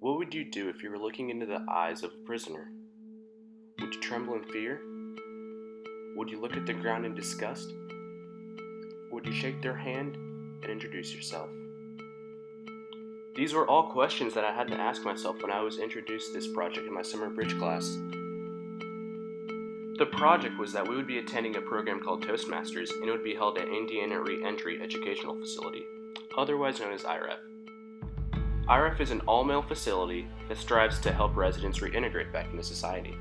What would you do if you were looking into the eyes of a prisoner? Would you tremble in fear? Would you look at the ground in disgust? Would you shake their hand and introduce yourself? These were all questions that I had to ask myself when I was introduced to this project in my summer bridge class. The project was that we would be attending a program called Toastmasters, and it would be held at Indiana Re-Entry Educational Facility, otherwise known as IREF. IREF is an all-male facility that strives to help residents reintegrate back into society.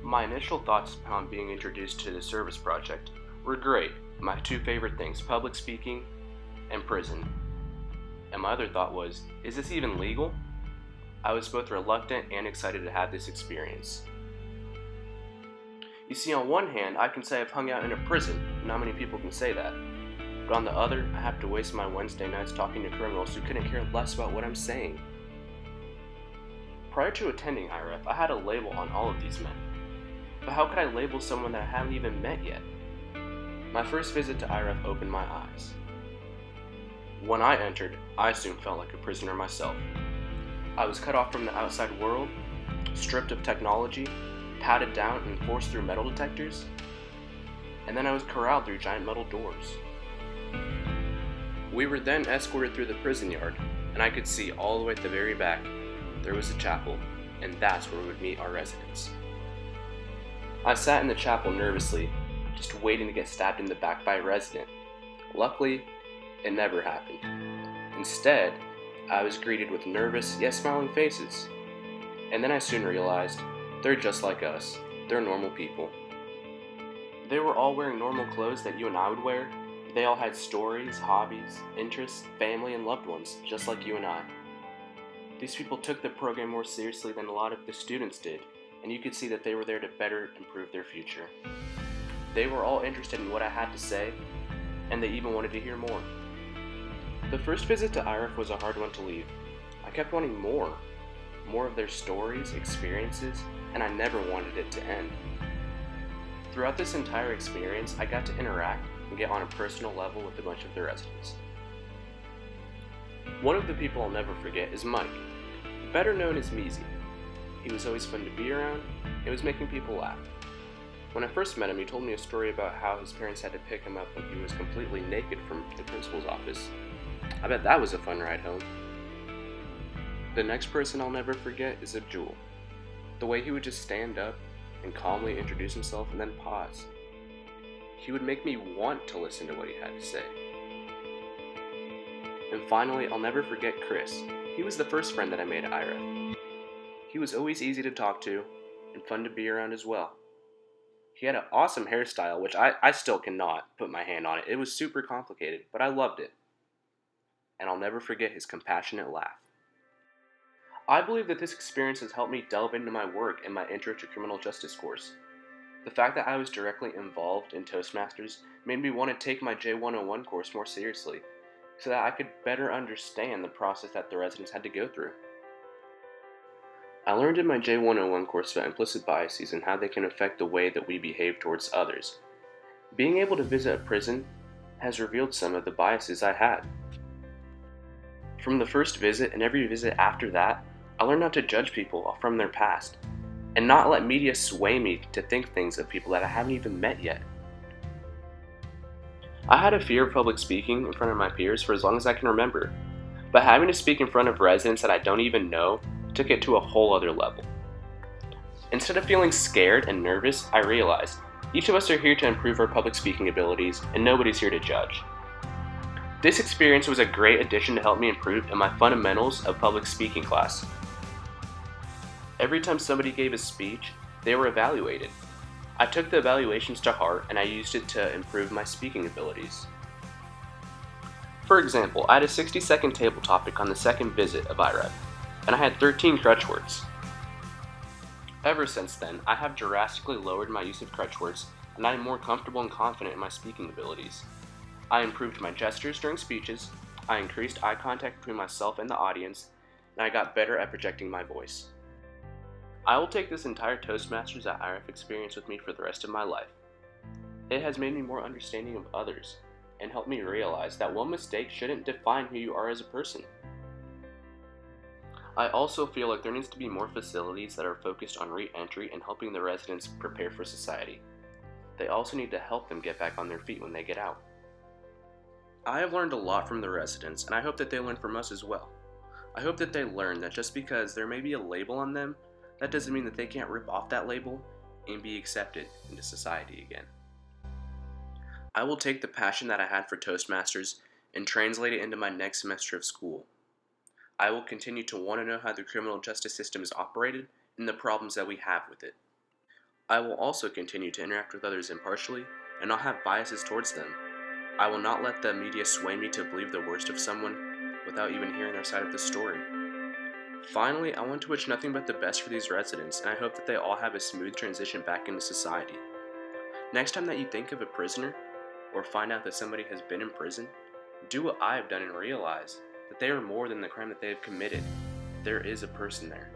My initial thoughts upon being introduced to the service project were great. My two favorite things, public speaking and prison. And my other thought was, is this even legal? I was both reluctant and excited to have this experience. You see, on one hand, I can say I've hung out in a prison. Not many people can say that. But on the other, I have to waste my Wednesday nights talking to criminals who couldn't care less about what I'm saying. Prior to attending IREF, I had a label on all of these men. But how could I label someone that I haven't even met yet? My first visit to IREF opened my eyes. When I entered, I soon felt like a prisoner myself. I was cut off from the outside world, stripped of technology, patted down and forced through metal detectors, and then I was corralled through giant metal doors. We were then escorted through the prison yard, and I could see all the way at the very back, there was a chapel, and that's where we would meet our residents. I sat in the chapel nervously, just waiting to get stabbed in the back by a resident. Luckily, it never happened. Instead, I was greeted with nervous yet smiling faces. And then I soon realized, they're just like us. They're normal people. They were all wearing normal clothes that you and I would wear. They all had stories, hobbies, interests, family, and loved ones, just like you and I. These people took the program more seriously than a lot of the students did, and you could see that they were there to better improve their future. They were all interested in what I had to say, and they even wanted to hear more. The first visit to IREF was a hard one to leave. I kept wanting more of their stories, experiences, and I never wanted it to end. Throughout this entire experience, I got to interact and get on a personal level with a bunch of the residents. One of the people I'll never forget is Mike, better known as Measy. He was always fun to be around, and was making people laugh. When I first met him, he told me a story about how his parents had to pick him up when he was completely naked from the principal's office. I bet that was a fun ride home. The next person I'll never forget is Abdul. The way he would just stand up and calmly introduce himself and then pause. He would make me want to listen to what he had to say. And finally, I'll never forget Chris. He was the first friend that I made at IREF. He was always easy to talk to and fun to be around as well. He had an awesome hairstyle, which I still cannot put my hand on it. It was super complicated, but I loved it. And I'll never forget his compassionate laugh. I believe that this experience has helped me delve into my work in my Intro to Criminal Justice course. The fact that I was directly involved in Toastmasters made me want to take my J101 course more seriously, so that I could better understand the process that the residents had to go through. I learned in my J101 course about implicit biases and how they can affect the way that we behave towards others. Being able to visit a prison has revealed some of the biases I had. From the first visit and every visit after that, I learned not to judge people from their past, and not let media sway me to think things of people that I haven't even met yet. I had a fear of public speaking in front of my peers for as long as I can remember, but having to speak in front of residents that I don't even know took it to a whole other level. Instead of feeling scared and nervous, I realized each of us are here to improve our public speaking abilities, and nobody's here to judge. This experience was a great addition to help me improve in my fundamentals of public speaking class. Every time somebody gave a speech, they were evaluated. I took the evaluations to heart and I used it to improve my speaking abilities. For example, I had a 60-second table topic on the second visit of IREF, and I had 13 crutch words. Ever since then, I have drastically lowered my use of crutch words, and I am more comfortable and confident in my speaking abilities. I improved my gestures during speeches, I increased eye contact between myself and the audience, and I got better at projecting my voice. I will take this entire Toastmasters at IREF experience with me for the rest of my life. It has made me more understanding of others, and helped me realize that one mistake shouldn't define who you are as a person. I also feel like there needs to be more facilities that are focused on re-entry and helping the residents prepare for society. They also need to help them get back on their feet when they get out. I have learned a lot from the residents, and I hope that they learn from us as well. I hope that they learn that just because there may be a label on them, that doesn't mean that they can't rip off that label and be accepted into society again. I will take the passion that I had for Toastmasters and translate it into my next semester of school. I will continue to want to know how the criminal justice system is operated and the problems that we have with it. I will also continue to interact with others impartially and not have biases towards them. I will not let the media sway me to believe the worst of someone without even hearing their side of the story. Finally, I want to wish nothing but the best for these residents, and I hope that they all have a smooth transition back into society. Next time that you think of a prisoner, or find out that somebody has been in prison, do what I have done and realize that they are more than the crime that they have committed. There is a person there.